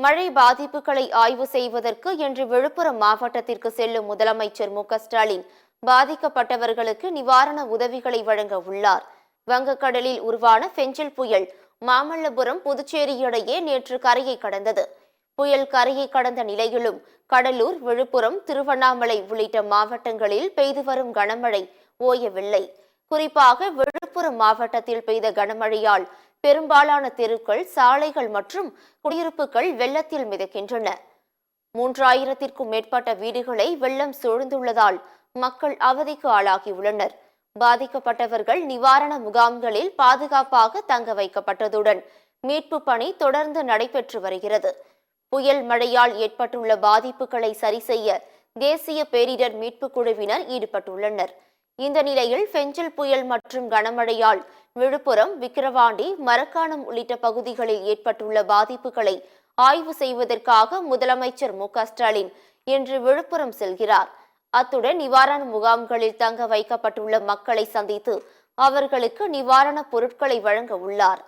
மழை பாதிப்புகளை ஆய்வு செய்வதற்கு இன்று விழுப்புரம் மாவட்டத்திற்கு செல்லும் முதலமைச்சர் மு.க.ஸ்டாலின் பாதிக்கப்பட்டவர்களுக்கு நிவாரண உதவிகளை வழங்க உள்ளார். வங்கக்கடலில் உருவான பெஞ்சல் புயல் மாமல்லபுரம் புதுச்சேரி இடையே நேற்று கரையை கடந்தது. புயல் கரையை கடந்த நிலையிலும் கடலூர், விழுப்புரம், திருவண்ணாமலை உள்ளிட்ட மாவட்டங்களில் பெய்து வரும் கனமழை ஓயவில்லை. குறிப்பாக விழுப்புரம் மாவட்டத்தில் பெய்த கனமழையால் பெரும்பாலான தெருக்கள், சாலைகள் மற்றும் குடியிருப்புகள் வெள்ளத்தில் மிதக்கின்றன. 3000த்திற்கும் மேற்பட்ட வீடுகளை வெள்ளம் சூழ்ந்துள்ளதால் மக்கள் அவதிக்கு ஆளாகியுள்ளனர். பாதிக்கப்பட்டவர்கள் நிவாரண முகாம்களில் பாதுகாப்பாக தங்க வைக்கப்பட்டதுடன் மீட்பு பணி தொடர்ந்து நடைபெற்று வருகிறது. புயல் மழையால் ஏற்பட்டுள்ள பாதிப்புகளை சரி செய்ய தேசிய பேரிடர் மீட்பு குழுவினர் ஈடுபட்டுள்ளனர். இந்த நிலையில் பெஞ்சல் புயல் மற்றும் கனமழையால் விழுப்புரம், விக்கிரவாண்டி, மரக்காணம் உள்ளிட்ட பகுதிகளில் ஏற்பட்டுள்ள பாதிப்புகளை ஆய்வு செய்வதற்காக முதலமைச்சர் மு.க.ஸ்டாலின் இன்று விழுப்புரம் செல்கிறார். அத்துடன் நிவாரண முகாம்களில் தங்க வைக்கப்பட்டுள்ள மக்களை சந்தித்து அவர்களுக்கு நிவாரணப் பொருட்களை வழங்க உள்ளார்.